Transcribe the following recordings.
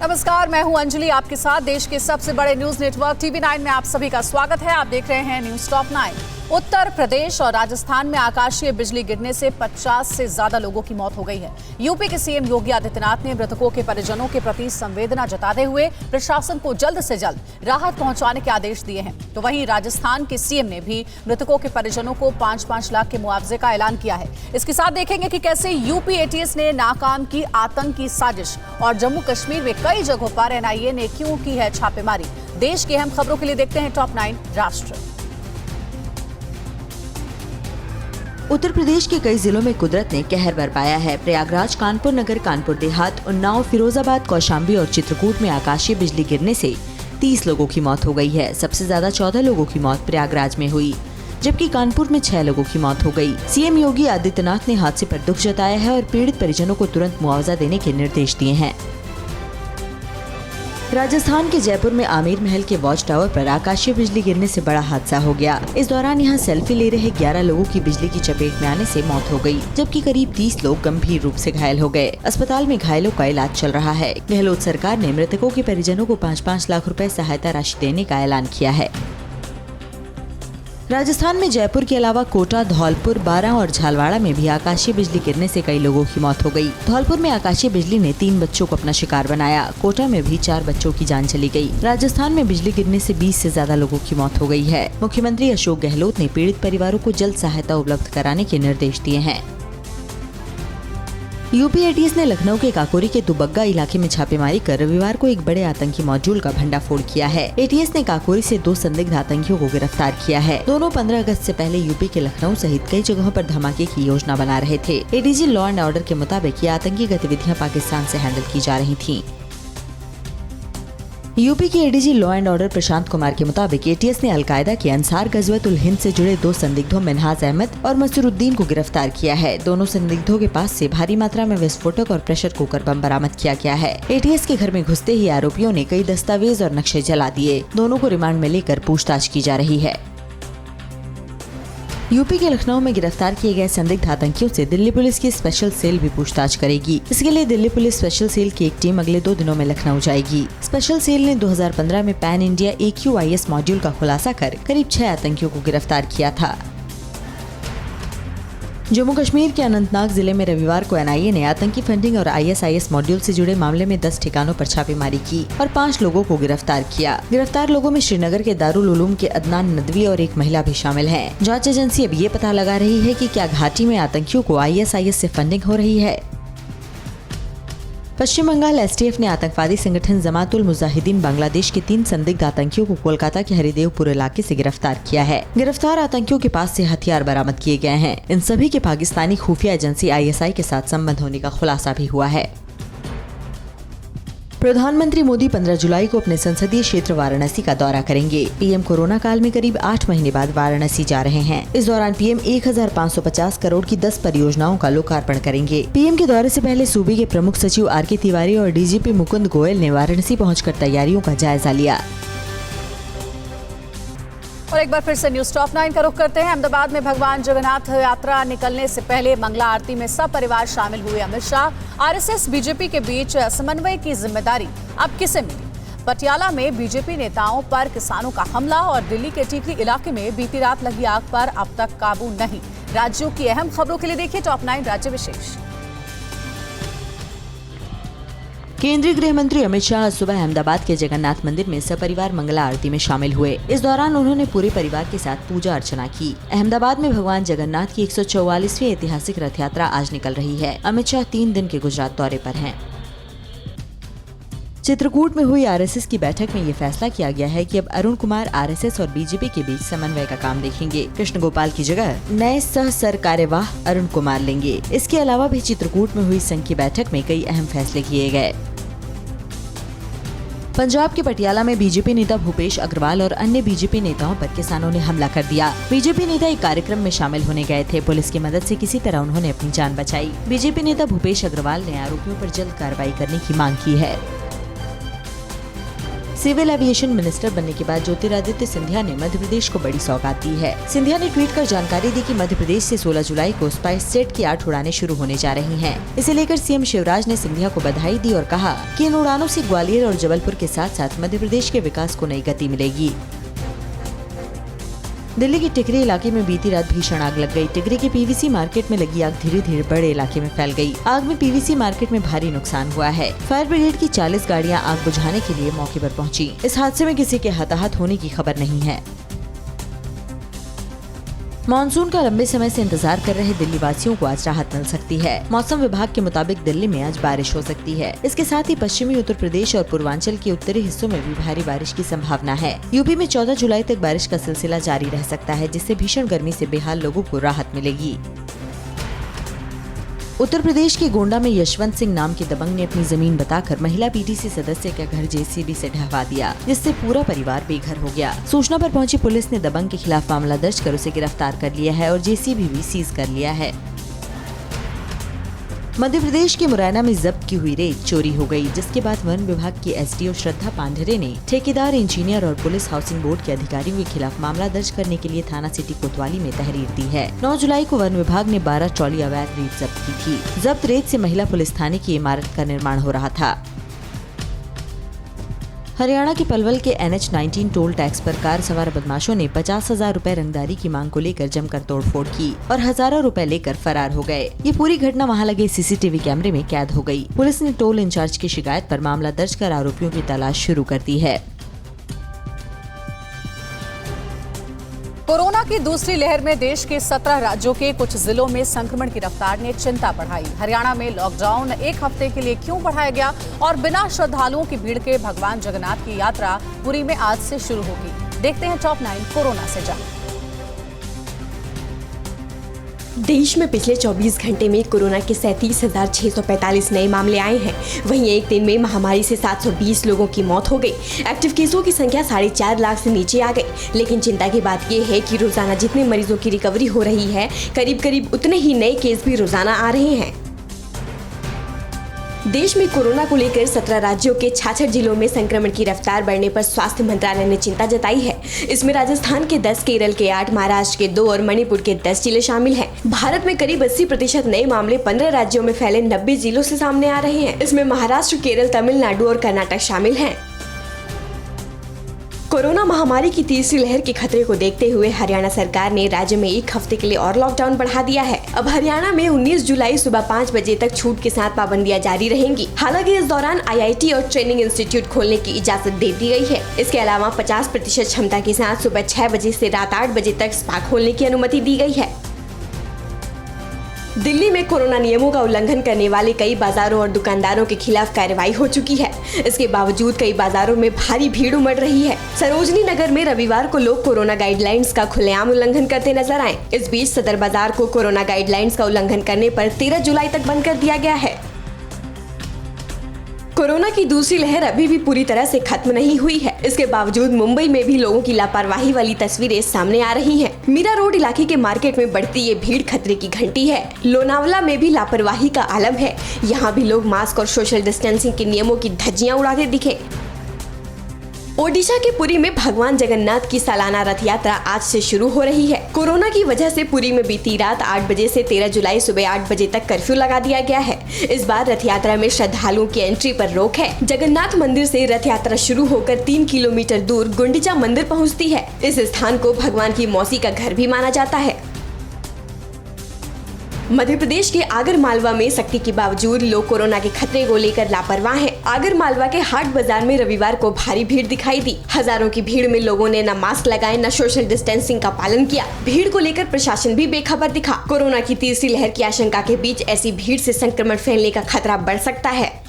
नमस्कार, मैं हूं अंजलि, आपके साथ देश के सबसे बड़े न्यूज नेटवर्क TV9 में आप सभी का स्वागत है। आप देख रहे हैं न्यूज टॉप 9। उत्तर प्रदेश और राजस्थान में आकाशीय बिजली गिरने से 50 से ज्यादा लोगों की मौत हो गई है। यूपी के सीएम योगी आदित्यनाथ ने मृतकों के परिजनों के प्रति संवेदना जताते हुए प्रशासन को जल्द से जल्द राहत पहुंचाने के आदेश दिए हैं। तो वहीं राजस्थान के सीएम ने भी मृतकों के परिजनों को 5-5 लाख के मुआवजे का ऐलान किया है। इसके साथ देखेंगे कि कैसे यूपी एटीएस ने नाकाम की आतंकी साजिश और जम्मू कश्मीर में कई जगहों पर एनआईए ने क्यों की है छापेमारी। देश की अहम खबरों के लिए देखते हैं टॉप 9 राष्ट्र। उत्तर प्रदेश के कई जिलों में कुदरत ने कहर बरपाया है। प्रयागराज, कानपुर नगर, कानपुर देहात, उन्नाव, फिरोजाबाद, कौशाम्बी और चित्रकूट में आकाशीय बिजली गिरने से 30 लोगों की मौत हो गई है। सबसे ज्यादा 14 लोगों की मौत प्रयागराज में हुई, जबकि कानपुर में 6 लोगों की मौत हो गई। सीएम योगी आदित्यनाथ ने हादसे पर दुख जताया है और पीड़ित परिजनों को तुरंत मुआवजा देने के निर्देश दिए हैं। राजस्थान के जयपुर में आमिर महल के वॉच टावर पर आकाशीय बिजली गिरने से बड़ा हादसा हो गया। इस दौरान यहां सेल्फी ले रहे 11 लोगों की बिजली की चपेट में आने से मौत हो गई, जबकि करीब 30 लोग गंभीर रूप से घायल हो गए। अस्पताल में घायलों का इलाज चल रहा है। गहलोत सरकार ने मृतकों के परिजनों को 5-5 लाख रुपए सहायता राशि देने का ऐलान किया है। राजस्थान में जयपुर के अलावा कोटा, धौलपुर, बारां और झालवाड़ा में भी आकाशीय बिजली गिरने से कई लोगों की मौत हो गई। धौलपुर में आकाशीय बिजली ने 3 बच्चों को अपना शिकार बनाया। कोटा में भी 4 बच्चों की जान चली गई। राजस्थान में बिजली गिरने से 20 से ज्यादा लोगों की मौत हो गई है। मुख्यमंत्री अशोक गहलोत ने पीड़ित परिवारों को जल्द सहायता उपलब्ध कराने के निर्देश दिए हैं। यूपी एटीएस ने लखनऊ के काकोरी के दुबग्गा इलाके में छापेमारी कर रविवार को एक बड़े आतंकी मॉड्यूल का भंडाफोड़ किया है। एटीएस ने काकोरी से 2 संदिग्ध आतंकियों को गिरफ्तार किया है। दोनों 15 अगस्त से पहले यूपी के लखनऊ सहित कई जगहों पर धमाके की योजना बना रहे थे। एडीजी लॉ एंड ऑर्डर के मुताबिक ये आतंकी गतिविधियां पाकिस्तान से हैंडल की जा रही थी। यूपी के ADG law and order Prashant Kumar के मुताबिक एटीएस ने अलकायदा के अंसार गजवत उल हिंद से जुड़े 2 संदिग्धों मिन्हाज अहमद और मसरूद्दीन को गिरफ्तार किया है। दोनों संदिग्धों के पास से भारी मात्रा में विस्फोटक और प्रेशर कुकर बम बरामद किया गया है। एटीएस के घर में घुसते ही आरोपियों ने कई दस्तावेज और नक्शे जला दिए। दोनों को रिमांड में लेकर पूछताछ की जा रही है। यूपी के लखनऊ में गिरफ्तार किए गए संदिग्ध आतंकियों से दिल्ली पुलिस की स्पेशल सेल भी पूछताछ करेगी। इसके लिए दिल्ली पुलिस स्पेशल सेल की एक टीम अगले 2 दिनों में लखनऊ जाएगी। स्पेशल सेल ने 2015 में पैन इंडिया AQIS मॉड्यूल का खुलासा कर करीब 6 आतंकियों को गिरफ्तार किया था। जम्मू कश्मीर के अनंतनाग जिले में रविवार को एनआईए ने आतंकी फंडिंग और ISIS मॉड्यूल से जुड़े मामले में 10 ठिकानों पर छापेमारी की और 5 लोगों को गिरफ्तार किया। गिरफ्तार लोगों में श्रीनगर के दारुल उलूम के अदनान नदवी और एक महिला भी शामिल है। जांच एजेंसी अब ये पता लगा रही है कि क्या घाटी में आतंकियों को ISIS से फंडिंग हो रही है। पश्चिम बंगाल STF ने आतंकवादी संगठन जमातुल मुजाहिदीन बांग्लादेश के 3 संदिग्ध आतंकियों को कोलकाता के हरिदेवपुर इलाके से गिरफ्तार किया है। गिरफ्तार आतंकियों के पास से हथियार बरामद किए गए हैं। इन सभी के पाकिस्तानी खुफिया एजेंसी ISI के साथ संबंध होने का खुलासा भी हुआ है। प्रधानमंत्री मोदी 15 जुलाई को अपने संसदीय क्षेत्र वाराणसी का दौरा करेंगे। पीएम कोरोना काल में करीब 8 महीने बाद वाराणसी जा रहे हैं। इस दौरान पीएम 1550 करोड़ की 10 परियोजनाओं का लोकार्पण करेंगे। पीएम के दौरे से पहले सूबे के प्रमुख सचिव RK तिवारी और DGP मुकुंद गोयल ने वाराणसी पहुंचकर तैयारियों का जायजा लिया। और एक बार फिर से न्यूज टॉप 9 का रुख करते हैं। अहमदाबाद में भगवान जगन्नाथ यात्रा निकलने से पहले मंगला आरती में सब परिवार शामिल हुए। अमित शाह, RSS बीजेपी के बीच समन्वय की जिम्मेदारी अब किसे मिली? पटियाला में बीजेपी नेताओं पर किसानों का हमला और दिल्ली के टीकरी इलाके में बीती रात लगी आग पर अब तक काबू नहीं। राज्यों की अहम खबरों के लिए देखिए टॉप 9 राज्य विशेष। केंद्रीय गृह मंत्री अमित शाह आज सुबह अहमदाबाद के जगन्नाथ मंदिर में सपरिवार मंगला आरती में शामिल हुए। इस दौरान उन्होंने पूरे परिवार के साथ पूजा अर्चना की। अहमदाबाद में भगवान जगन्नाथ की 144वीं ऐतिहासिक रथ यात्रा आज निकल रही है। अमित शाह 3 दिन के गुजरात दौरे पर हैं। चित्रकूट में हुई RSS की बैठक में ये फैसला किया गया है कि अब अरुण कुमार RSS और बीजेपी के बीच समन्वय का काम देखेंगे। कृष्ण गोपाल की जगह नए सह सरकार्यवाह अरुण कुमार लेंगे। इसके अलावा भी चित्रकूट में हुई संघ की बैठक में कई अहम फैसले किए गए। पंजाब के पटियाला में बीजेपी नेता भूपेश अग्रवाल और अन्य बीजेपी नेताओं पर किसानों ने हमला कर दिया। बीजेपी नेता एक कार्यक्रम में शामिल होने गए थे। पुलिस की मदद से किसी तरह उन्होंने अपनी जान बचाई। बीजेपी नेता भूपेश अग्रवाल ने आरोपियों पर जल्द कार्रवाई करने की मांग की है। सिविल एविएशन मिनिस्टर बनने के बाद ज्योतिरादित्य सिंधिया ने मध्य प्रदेश को बड़ी सौगात दी है। सिंधिया ने ट्वीट कर जानकारी दी कि मध्य प्रदेश से 16 जुलाई को स्पाइस जेट की 8 उड़ानें शुरू होने जा रही हैं। इसे लेकर सीएम शिवराज ने सिंधिया को बधाई दी और कहा कि इन उड़ानों से ग्वालियर और जबलपुर के साथ साथ मध्य प्रदेश के विकास को नई गति मिलेगी। दिल्ली के टिकरी इलाके में बीती रात भीषण आग लग गई। टिकरी के पीवीसी मार्केट में लगी आग धीरे धीरे बड़े इलाके में फैल गई। आग में पीवीसी मार्केट में भारी नुकसान हुआ है। फायर ब्रिगेड की 40 गाड़ियां आग बुझाने के लिए मौके पर पहुंची। इस हादसे में किसी के हताहत होने की खबर नहीं है। मानसून का लंबे समय से इंतजार कर रहे दिल्ली वासियों को आज राहत मिल सकती है। मौसम विभाग के मुताबिक दिल्ली में आज बारिश हो सकती है। इसके साथ ही पश्चिमी उत्तर प्रदेश और पूर्वांचल के उत्तरी हिस्सों में भी भारी बारिश की संभावना है। यूपी में 14 जुलाई तक बारिश का सिलसिला जारी रह सकता है, जिससे भीषण गर्मी से बेहाल लोगों को राहत मिलेगी। उत्तर प्रदेश के गोंडा में यशवंत सिंह नाम के दबंग ने अपनी जमीन बताकर महिला पीटीसी सदस्य का घर जेसीबी से ढहवा दिया, जिससे पूरा परिवार बेघर हो गया। सूचना पर पहुंची पुलिस ने दबंग के खिलाफ मामला दर्ज कर उसे गिरफ्तार कर लिया है और जेसीबी भी सीज कर लिया है। मध्य प्रदेश के मुरैना में जब्त की हुई रेत चोरी हो गई, जिसके बाद वन विभाग की एसडीओ श्रद्धा पांढरे ने ठेकेदार, इंजीनियर और पुलिस हाउसिंग बोर्ड के अधिकारियों के खिलाफ मामला दर्ज करने के लिए थाना सिटी कोतवाली में तहरीर दी है। 9 जुलाई को वन विभाग ने 12 ट्रॉली अवैध रेत जब्त की थी। जब्त रेत से महिला पुलिस थाने की इमारत का निर्माण हो रहा था। हरियाणा के पलवल के NH-19 टोल टैक्स पर कार सवार बदमाशों ने 50,000 रुपए रंगदारी की मांग को लेकर जमकर तोड़फोड़ की और हजारों रुपए लेकर फरार हो गए। ये पूरी घटना वहां लगे सीसीटीवी कैमरे में कैद हो गई। पुलिस ने टोल इंचार्ज की शिकायत पर मामला दर्ज कर आरोपियों की तलाश शुरू कर दी है। कोरोना की दूसरी लहर में देश के 17 राज्यों के कुछ जिलों में संक्रमण की रफ्तार ने चिंता बढ़ाई। हरियाणा में लॉकडाउन 1 हफ्ते के लिए क्यों बढ़ाया गया और बिना श्रद्धालुओं की भीड़ के भगवान जगन्नाथ की यात्रा पुरी में आज से शुरू होगी। देखते हैं टॉप 9 कोरोना से जान। देश में पिछले 24 घंटे में कोरोना के 37,645 नए मामले आए हैं। वहीं एक दिन में महामारी से 720 लोगों की मौत हो गई। एक्टिव केसों की संख्या 4.5 लाख से नीचे आ गई। लेकिन चिंता की बात यह है कि रोजाना जितने मरीजों की रिकवरी हो रही है, करीब उतने ही नए केस भी रोजाना आ रहे हैं। देश में कोरोना को लेकर 17 राज्यों के 66 जिलों में संक्रमण की रफ्तार बढ़ने पर स्वास्थ्य मंत्रालय ने चिंता जताई है। इसमें राजस्थान के 10, केरल के 8, महाराष्ट्र के 2 और मणिपुर के 10 जिले शामिल हैं। भारत में करीब 80% नए मामले 15 राज्यों में फैले 90 जिलों से सामने आ रहे हैं। इसमें महाराष्ट्र, केरल, तमिलनाडु और कर्नाटक शामिल हैं। कोरोना महामारी की तीसरी लहर के खतरे को देखते हुए हरियाणा सरकार ने राज्य में 1 हफ्ते के लिए और लॉकडाउन बढ़ा दिया है। अब हरियाणा में 19 जुलाई सुबह 5 बजे तक छूट के साथ पाबंदियां जारी रहेंगी। हालांकि इस दौरान IIT और ट्रेनिंग इंस्टीट्यूट खोलने की इजाजत दे दी गई है। इसके अलावा 50% क्षमता के साथ सुबह 6 बजे से रात 8 बजे तक स्पा खोलने की अनुमति दी गई है। दिल्ली में कोरोना नियमों का उल्लंघन करने वाले कई बाजारों और दुकानदारों के खिलाफ कार्रवाई हो चुकी है। इसके बावजूद कई बाजारों में भारी भीड़ उमड़ रही है। सरोजनी नगर में रविवार को लोग कोरोना गाइडलाइंस का खुलेआम उल्लंघन करते नजर आए। इस बीच सदर बाजार को कोरोना गाइडलाइंस का उल्लंघन करने पर 13 जुलाई तक बंद कर दिया गया है। कोरोना की दूसरी लहर अभी भी पूरी तरह से खत्म नहीं हुई है। इसके बावजूद मुंबई में भी लोगों की लापरवाही वाली तस्वीरें सामने आ रही हैं। मीरा रोड इलाके के मार्केट में बढ़ती ये भीड़ खतरे की घंटी है। लोनावला में भी लापरवाही का आलम है। यहाँ भी लोग मास्क और सोशल डिस्टेंसिंग के नियमों की धज्जियां उड़ाते दिखे। ओडिशा के पुरी में भगवान जगन्नाथ की सालाना रथ यात्रा आज से शुरू हो रही है। कोरोना की वजह से पुरी में बीती रात 8 बजे से 13 जुलाई सुबह 8 बजे तक कर्फ्यू लगा दिया गया है। इस बार रथ यात्रा में श्रद्धालुओं की एंट्री पर रोक है। जगन्नाथ मंदिर से रथ यात्रा शुरू होकर 3 किलोमीटर दूर गुंडिचा मंदिर पहुंचती है। इस स्थान को भगवान की मौसी का घर भी माना जाता है। मध्य प्रदेश के आगर मालवा में सख्ती के बावजूद लोग कोरोना के खतरे को लेकर लापरवाह हैं। आगर मालवा के हाट बाजार में रविवार को भारी भीड़ दिखाई दी। हजारों की भीड़ में लोगों ने न मास्क लगाए न सोशल डिस्टेंसिंग का पालन किया। भीड़ को लेकर प्रशासन भी बेखबर दिखा। कोरोना की तीसरी लहर की आशंका के बीच ऐसी भीड़ से संक्रमण फैलने का खतरा बढ़ सकता है।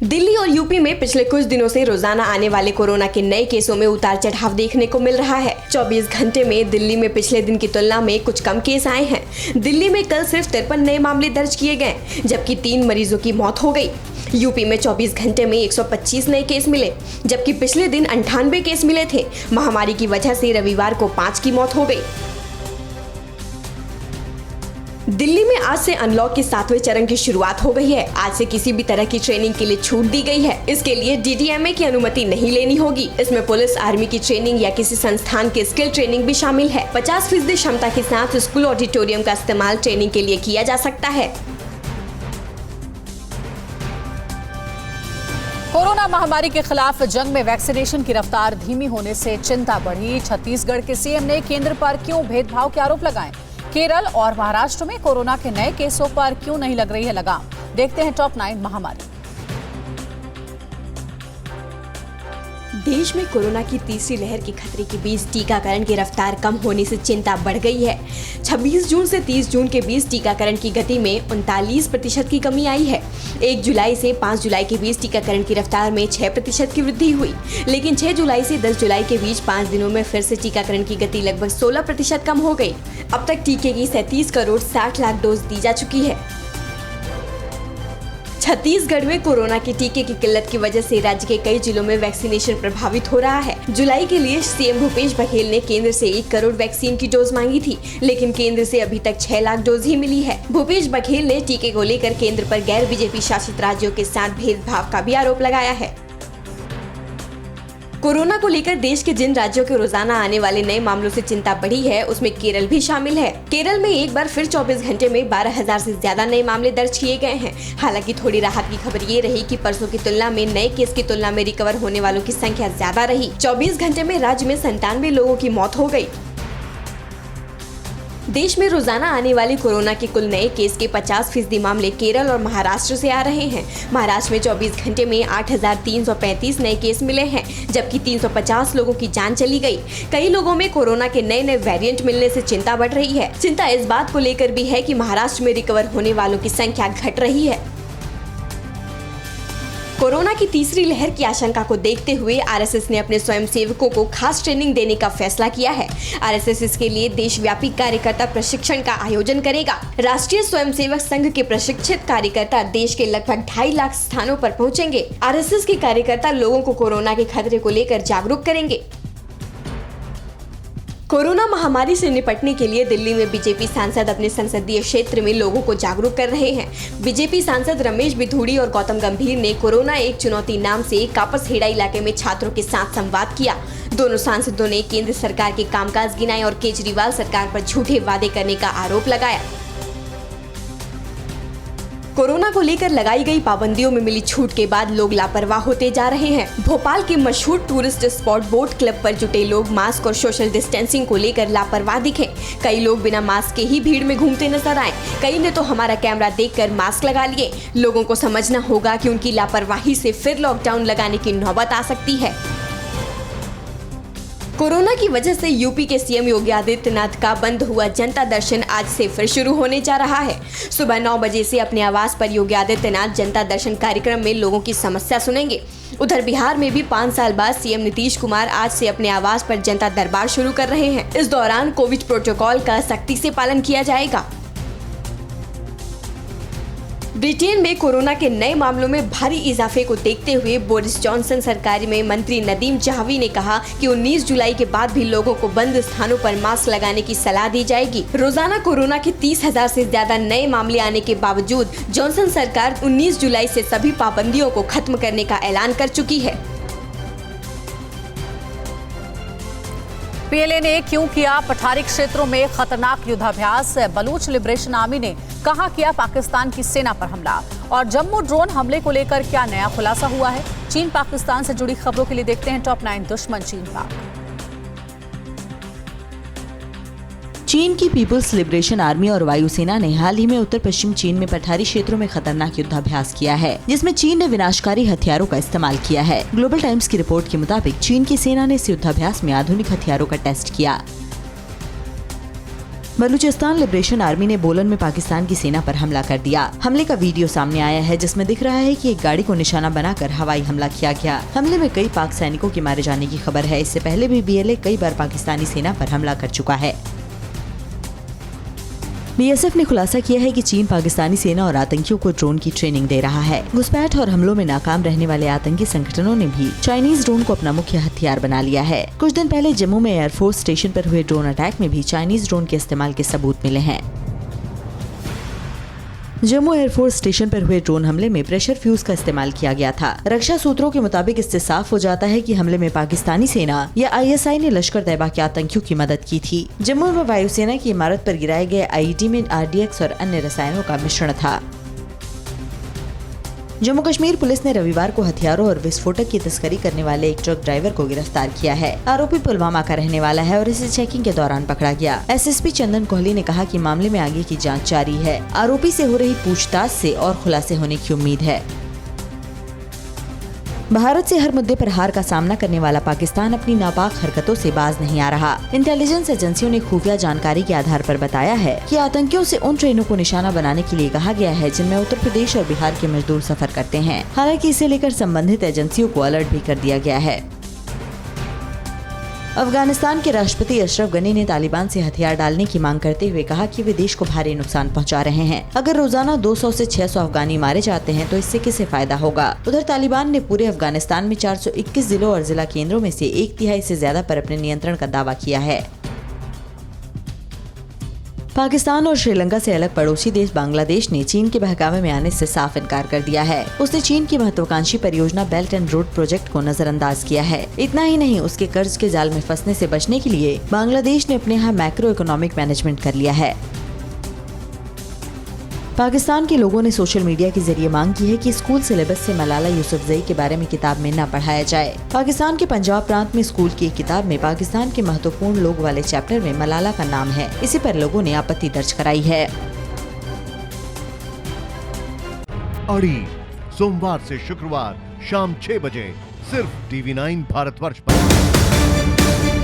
दिल्ली और यूपी में पिछले कुछ दिनों से रोजाना आने वाले कोरोना के नए केसों में उतार चढ़ाव देखने को मिल रहा है। 24 घंटे में दिल्ली में पिछले दिन की तुलना में कुछ कम केस आए हैं। दिल्ली में कल सिर्फ 53 नए मामले दर्ज किए गए, जबकि 3 मरीजों की मौत हो गई। यूपी में 24 घंटे में 125 नए केस मिले, जबकि पिछले दिन 98 केस मिले थे। महामारी की वजह से रविवार को 5 की मौत हो गई। दिल्ली में आज से अनलॉक के 7वें चरण की शुरुआत हो गई है। आज से किसी भी तरह की ट्रेनिंग के लिए छूट दी गई है। इसके लिए DDMA की अनुमति नहीं लेनी होगी। इसमें पुलिस, आर्मी की ट्रेनिंग या किसी संस्थान की स्किल ट्रेनिंग भी शामिल है। 50% क्षमता के साथ स्कूल ऑडिटोरियम का इस्तेमाल ट्रेनिंग के लिए किया जा सकता है। कोरोना महामारी के खिलाफ जंग में वैक्सीनेशन की रफ्तार धीमी होने से चिंता बढ़ी। छत्तीसगढ़ के सीएम ने केंद्र पर क्यों भेदभाव के आरोप लगाए? केरल और महाराष्ट्र में कोरोना के नए केसों पर क्यों नहीं लग रही है लगाम? देखते हैं टॉप 9 महामारी। देश में कोरोना की तीसरी लहर के खतरे के बीच टीकाकरण की रफ्तार कम होने से चिंता बढ़ गई है। 26 जून से 30 जून के बीच टीकाकरण की गति में 39% की कमी आई है। 1 जुलाई से 5 जुलाई के बीच टीकाकरण की रफ्तार में 6% की वृद्धि हुई, लेकिन 6 जुलाई से 10 जुलाई के बीच 5 दिनों में फिर से टीकाकरण की गति लगभग 16% कम हो गई। अब तक टीके की 37 करोड़ 60 लाख डोज दी जा चुकी है। छत्तीसगढ़ में कोरोना के टीके की किल्लत की वजह से राज्य के कई जिलों में वैक्सीनेशन प्रभावित हो रहा है। जुलाई के लिए सीएम भूपेश बघेल ने केंद्र से 1 करोड़ वैक्सीन की डोज मांगी थी, लेकिन केंद्र से अभी तक 6 लाख डोज ही मिली है। भूपेश बघेल ने टीके को लेकर केंद्र पर गैर बीजेपी शासित राज्यों के साथ भेदभाव का भी आरोप लगाया है। कोरोना को लेकर देश के जिन राज्यों के रोजाना आने वाले नए मामलों से चिंता बढ़ी है, उसमें केरल भी शामिल है। केरल में एक बार फिर 24 घंटे में 12,000 से ज्यादा नए मामले दर्ज किए गए हैं। हालांकि थोड़ी राहत की खबर ये रही कि परसों की तुलना में नए केस की तुलना में रिकवर होने वालों की संख्या ज्यादा रही। 24 घंटे में राज्य में 97 लोगों की मौत हो गयी। देश में रोजाना आने वाले कोरोना के कुल नए केस के 50% मामले केरल और महाराष्ट्र से आ रहे हैं। महाराष्ट्र में 24 घंटे में 8,335 नए केस मिले हैं, जबकि 350 लोगों की जान चली गई। कई लोगों में कोरोना के नए वेरिएंट मिलने से चिंता बढ़ रही है। चिंता इस बात को लेकर भी है कि महाराष्ट्र में रिकवर होने वालों की संख्या घट रही है। कोरोना की तीसरी लहर की आशंका को देखते हुए आरएसएस ने अपने स्वयंसेवकों को खास ट्रेनिंग देने का फैसला किया है। आरएसएस इसके लिए देशव्यापी कार्यकर्ता प्रशिक्षण का आयोजन करेगा। राष्ट्रीय स्वयंसेवक संघ के प्रशिक्षित कार्यकर्ता देश के लगभग 2.5 लाख स्थानों पर पहुंचेंगे। आरएसएस के कार्यकर्ता लोगों को कोरोना के खतरे को लेकर जागरूक करेंगे। कोरोना महामारी से निपटने के लिए दिल्ली में बीजेपी सांसद अपने संसदीय क्षेत्र में लोगों को जागरूक कर रहे हैं। बीजेपी सांसद रमेश बिधूड़ी और गौतम गंभीर ने कोरोना एक चुनौती नाम से कापसहेड़ा इलाके में छात्रों के साथ संवाद किया। दोनों सांसदों ने केंद्र सरकार के कामकाज गिनाए और केजरीवाल सरकार पर झूठे वादे करने का आरोप लगाया। कोरोना को लेकर लगाई गई पाबंदियों में मिली छूट के बाद लोग लापरवाह होते जा रहे हैं। भोपाल के मशहूर टूरिस्ट स्पॉट बोट क्लब पर जुटे लोग मास्क और सोशल डिस्टेंसिंग को लेकर लापरवाह दिखे। कई लोग बिना मास्क के ही भीड़ में घूमते नजर आए। कई ने तो हमारा कैमरा देखकर मास्क लगा लिए। लोगों को समझना होगा कि उनकी लापरवाही से फिर लॉकडाउन लगाने की नौबत आ सकती है। कोरोना की वजह से यूपी के सीएम योगी आदित्यनाथ का बंद हुआ जनता दर्शन आज से फिर शुरू होने जा रहा है। सुबह 9 बजे से अपने आवास पर योगी आदित्यनाथ जनता दर्शन कार्यक्रम में लोगों की समस्या सुनेंगे। उधर बिहार में भी 5 साल बाद सीएम नीतीश कुमार आज से अपने आवास पर जनता दरबार शुरू कर रहे हैं। इस दौरान कोविड प्रोटोकॉल का सख्ती से पालन किया जाएगा। ब्रिटेन में कोरोना के नए मामलों में भारी इजाफे को देखते हुए बोरिस जॉनसन सरकार में मंत्री नदीम जाहवी ने कहा कि 19 जुलाई के बाद भी लोगों को बंद स्थानों पर मास्क लगाने की सलाह दी जाएगी। रोजाना कोरोना के 30,000 से ज्यादा नए मामले आने के बावजूद जॉनसन सरकार 19 जुलाई से सभी पाबंदियों को खत्म करने का ऐलान कर चुकी है। पीएलए ने क्यों किया पठारी क्षेत्रों में खतरनाक युद्धाभ्यास? बलूच लिबरेशन आर्मी ने कहां किया पाकिस्तान की सेना पर हमला? और जम्मू ड्रोन हमले को लेकर क्या नया खुलासा हुआ है? चीन पाकिस्तान से जुड़ी खबरों के लिए देखते हैं टॉप 9 दुश्मन चीन पाक। चीन की पीपुल्स लिबरेशन आर्मी और वायुसेना ने हाल ही में उत्तर पश्चिम चीन में पठारी क्षेत्रों में खतरनाक युद्धाभ्यास किया है, जिसमें चीन ने विनाशकारी हथियारों का इस्तेमाल किया है। ग्लोबल टाइम्स की रिपोर्ट के मुताबिक चीन की सेना ने इस युद्धाभ्यास में आधुनिक हथियारों का टेस्ट किया। बलूचिस्तान लिबरेशन आर्मी ने बोलन में पाकिस्तान की सेना पर हमला कर दिया। हमले का वीडियो सामने आया है, जिसमें दिख रहा है कि एक गाड़ी को निशाना बनाकर हवाई हमला किया गया। हमले में कई पाक सैनिकों के मारे जाने की खबर है। इससे पहले भी बीएलए कई बार पाकिस्तानी सेना पर हमला कर चुका है। बीएसएफ ने खुलासा किया है कि चीन पाकिस्तानी सेना और आतंकियों को ड्रोन की ट्रेनिंग दे रहा है। घुसपैठ और हमलों में नाकाम रहने वाले आतंकी संगठनों ने भी चाइनीज ड्रोन को अपना मुख्य हथियार बना लिया है। कुछ दिन पहले जम्मू में एयरफोर्स स्टेशन पर हुए ड्रोन अटैक में भी चाइनीज ड्रोन के इस्तेमाल के सबूत मिले हैं। जम्मू एयरफोर्स स्टेशन पर हुए ड्रोन हमले में प्रेशर फ्यूज का इस्तेमाल किया गया था। रक्षा सूत्रों के मुताबिक इससे साफ हो जाता है कि हमले में पाकिस्तानी सेना या ISI ने लश्कर तैयबा के आतंकियों की मदद की थी। जम्मू में वायुसेना की इमारत पर गिराए गए IED में RDX और अन्य रसायनों का मिश्रण था। जम्मू कश्मीर पुलिस ने रविवार को हथियारों और विस्फोटक की तस्करी करने वाले एक ट्रक ड्राइवर को गिरफ्तार किया है। आरोपी पुलवामा का रहने वाला है और इसे चेकिंग के दौरान पकड़ा गया। SSP चंदन कोहली ने कहा कि मामले में आगे की जांच जारी है। आरोपी से हो रही पूछताछ से और खुलासे होने की उम्मीद है। भारत से हर मुद्दे पर हार का सामना करने वाला पाकिस्तान अपनी नापाक हरकतों से बाज नहीं आ रहा। इंटेलिजेंस एजेंसियों ने खुफिया जानकारी के आधार पर बताया है कि आतंकियों से उन ट्रेनों को निशाना बनाने के लिए कहा गया है जिनमें उत्तर प्रदेश और बिहार के मजदूर सफर करते हैं। हालांकि इसे लेकर संबंधित एजेंसियों को अलर्ट भी कर दिया गया है। अफगानिस्तान के राष्ट्रपति अशरफ गनी ने तालिबान से हथियार डालने की मांग करते हुए कहा कि वे देश को भारी नुकसान पहुंचा रहे हैं। अगर रोजाना 200 से 600 अफगानी मारे जाते हैं तो इससे किसे फायदा होगा। उधर तालिबान ने पूरे अफगानिस्तान में 421 जिलों और जिला केंद्रों में से 1/3 से ज्यादा पर अपने नियंत्रण का दावा किया है। पाकिस्तान और श्रीलंका से अलग पड़ोसी देश बांग्लादेश ने चीन के बहकावे में आने से साफ इनकार कर दिया है। उसने चीन की महत्वाकांक्षी परियोजना बेल्ट एंड रोड प्रोजेक्ट को नजरअंदाज किया है। इतना ही नहीं, उसके कर्ज के जाल में फंसने से बचने के लिए बांग्लादेश ने अपने यहाँ मैक्रो इकोनॉमिक मैनेजमेंट कर लिया है। पाकिस्तान के लोगों ने सोशल मीडिया के जरिए मांग की है कि स्कूल सिलेबस से मलाला यूसुफजई के बारे में किताब में न पढ़ाया जाए। पाकिस्तान के पंजाब प्रांत में स्कूल की एक किताब में पाकिस्तान के महत्वपूर्ण लोग वाले चैप्टर में मलाला का नाम है। इसी पर लोगों ने आपत्ति दर्ज कराई है। अड़ी सोमवार से शुक्रवार शाम 6 बजे सिर्फ TV9 भारतवर्ष पर।